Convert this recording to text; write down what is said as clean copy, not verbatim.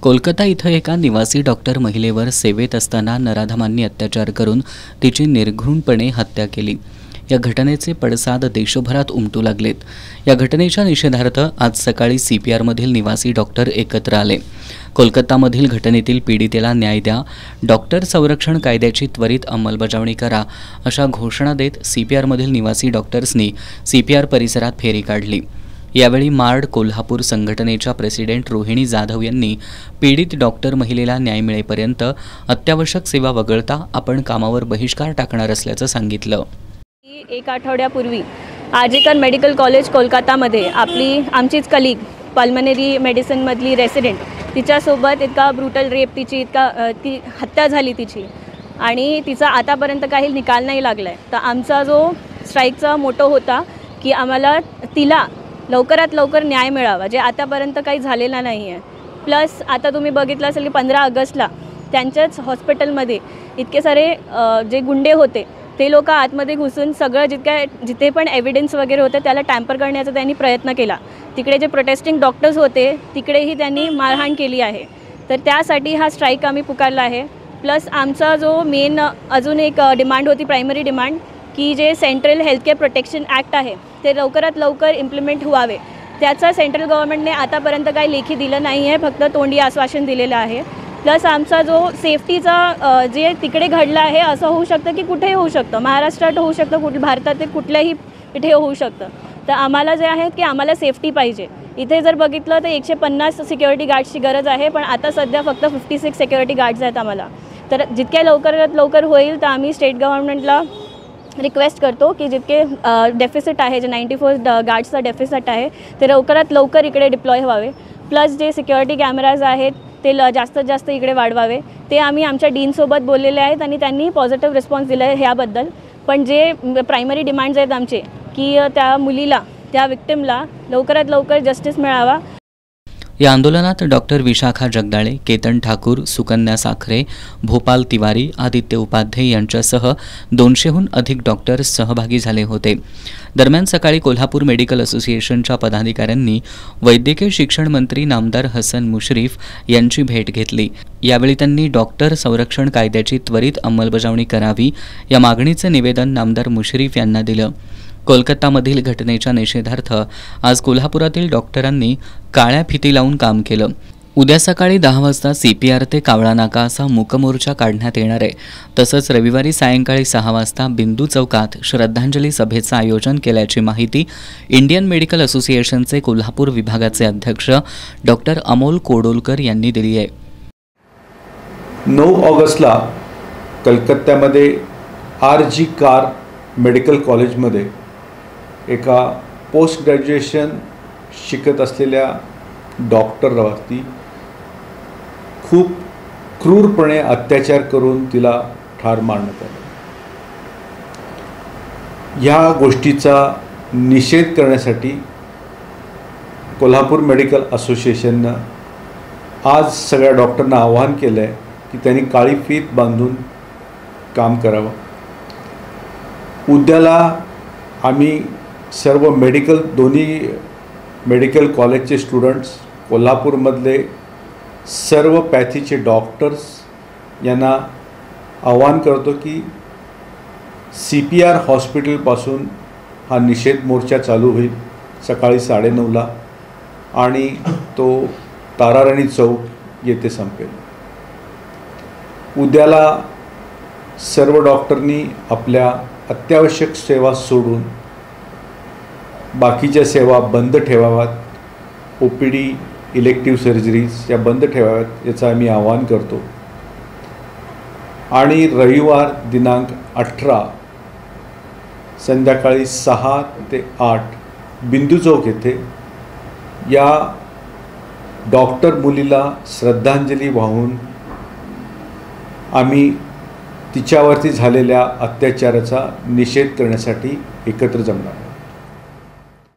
कोलकाता इथं एका निवासी डॉक्टर महिलेवर सेवेत असताना नराधमांनी अत्याचार करून तिची निर्घृणपणे हत्या केली। या घटनेचे पडसाद देशभरात उमटू लागलेत। या घटनेच्या निषेधार्थ आज सकाळी सीपीआरमधील निवासी डॉक्टर एकत्र आले। कोलकातामधील घटनेतील पीडितेला न्याय द्या, डॉक्टर संरक्षण कायद्याची त्वरित अंमलबजावणी करा अशा घोषणा देत सीपीआरमधील निवासी डॉक्टर्सनी सीपीआर परिसरात फेरी काढली। यावेळी मार्ड कोल्हापूर संघटनेच्या प्रेसिडेंट रोहिणी जाधव यांनी पीडित डॉक्टर महिलेला न्याय मिळेपर्यंत अत्यावश्यक सेवा वगळता आपण कामावर बहिष्कार टाकणार असल्याचं सांगितलं। एक आठवड्यापूर्वी आर्जिकर मेडिकल कॉलेज कोलकातामध्ये आमचीच कलीग पल्मनरी मेडिसिनमधली रेसिडेंट तिच्यासोबत इतका ब्रुटल रेप ती हत्या झाली तिची आणि तिचा आतापर्यंत काही निकाल नाही लागलाय। तर आमचा जो स्ट्राईकचा मोटो होता की आम्हाला तिला लवकरात लवकर न्याय मिळावा, जे आतापर्यंत काही झालेला नाही आहे। प्लस आता तुम्ही बघितलं असेल की 15 ऑगस्टला त्यांच्याच हॉस्पिटलमध्ये इतके सारे जे गुंडे होते ते लोक आतमध्ये घुसून सगळं जिथे पण एव्हिडन्स वगैरे होते त्याला टॅम्पर करण्याचा त्यांनी प्रयत्न केला। तिकडे जे प्रोटेस्टिंग डॉक्टर्स होते तिकडेही त्यांनी मारहाण केली आहे। तर त्यासाठी हा स्ट्राईक आम्ही पुकारला आहे। प्लस आमचा जो मेन अजून एक डिमांड होती, प्रायमरी डिमांड, की जे सेंट्रल हेल्थकेअर प्रोटेक्शन ॲक्ट आहे ते लवकरात लवकर इम्प्लिमेंट व्हावे। त्याचा सेंट्रल गव्हर्नमेंटने आतापर्यंत काही लेखी दिलं नाही आहे, फक्त तोंडी आश्वासन दिलेलं आहे। प्लस आमचा जो सेफ्टीचा जे तिकडे घडलं आहे, असं होऊ शकतं की कुठेही होऊ शकतं, महाराष्ट्रात होऊ शकतं, भारतात कुठल्याही इथे होऊ शकतं। तर आम्हाला जे आहे की आम्हाला सेफ्टी पाहिजे। इथे जर बघितलं तर 150 सिक्युरिटी गार्ड्सची गरज आहे, पण आता सध्या फक्त 56 सिक्युरिटी गार्ड्स आहेत आम्हाला। तर जितक्या लवकरात लवकर होईल तर आम्ही स्टेट गव्हर्नमेंटला रिक्वेस्ट करतो की जितके डेफिसिट आहे, जे 94 गार्ड्सचा डेफिसिट आहे ते लवकरात लवकर इकडे डिप्लॉय व्हावे। प्लस जे सिक्युरिटी कॅमेराज आहेत ते जास्तीत जास्त इकडे वाढवावे। ते आम्ही आमच्या डीनसोबत बोललेले आहेत आणि त्यांनी पॉझिटिव्ह रिस्पॉन्स दिला आहे ह्याबद्दल। पण जे प्रायमरी डिमांड्स आहेत आमचे की त्या मुलीला, त्या विक्टिमला लवकरात लवकर जस्टिस मिळावा। या आंदोलनात डॉक्टर विशाखा जगदाळे, केतन ठाकूर, सुकन्या साखरे, भोपाल तिवारी, आदित्य उपाध्ये यांच्यासह 200हून अधिक डॉक्टर्स सहभागी झाले होते। दरम्यान सकाळी कोल्हापूर मेडिकल असोसिएशनच्या पदाधिकाऱ्यांनी वैद्यकीय शिक्षण मंत्री नामदार हसन मुश्रीफ यांची भेट घेतली। यावेळी त्यांनी डॉक्टर संरक्षण कायद्याची त्वरित अंमलबजावणी करावी या मागणीचे निवेदन नामदार मुश्रीफ यांना दिलं। कोलकातामधील घटनेच्या निषेधार्थ आज कोल्हापुरातील डॉक्टरांनी काळ्या फिती लावून काम केलं। उद्या सकाळी 10 वाजता सीपीआर ते कावळा नाका असा मूकमोर्चा काढण्यात येणार आहे। तसंच रविवारी सायंकाळी 6 वाजता बिंदू चौकात श्रद्धांजली सभेचं आयोजन केल्याची माहिती इंडियन मेडिकल असोसिएशनचे कोल्हापूर विभागाचे अध्यक्ष डॉक्टर अमोल कोडोलकर यांनी दिली आहे। 9 ऑगस्टला कलकत्त्यामध्ये आर्जिकर मेडिकल कॉलेजमध्ये एका पोस्ट ग्रॅज्युएशन शिकत असलेल्या डॉक्टरवरती खूप क्रूरपणे अत्याचार करून तिला ठार मारण्यात आलं। ह्या गोष्टीचा निषेध करण्यासाठी कोल्हापूर मेडिकल असोसिएशननं आज सगळ्या डॉक्टरांना आवाहन केलं आहे की त्यांनी काळी फीत बांधून काम करावं। उद्याला आम्ही सर्व दोन्ही मेडिकल कॉलेजचे स्टुडंट्स, कोल्हापूरमधले सर्व पॅथीचे डॉक्टर्स यांना आवाहन करतो की सीपीआर हॉस्पिटलपासून हा निषेध मोर्चा चालू होईल सकाळी 9:30ला आणि तो ताराराणी चौक येथे संपेल। उद्याला सर्व डॉक्टरनी आपल्या अत्यावश्यक सेवा सोडून बाकीच्या सेवा बंद ठेवाव्यात। ओपीडी, इलेक्टिव्ह सर्जरीज या बंद ठेवाव्यात याचं आम्ही आवाहन करतो। आणि रविवार दिनांक 18 संध्याकाळी 6 ते 8 बिंदू चौक येथे या डॉक्टर मुलीला श्रद्धांजली वाहून आम्ही तिच्यावरती झालेल्या अत्याचाराचा निषेध करण्यासाठी एकत्र जमणार।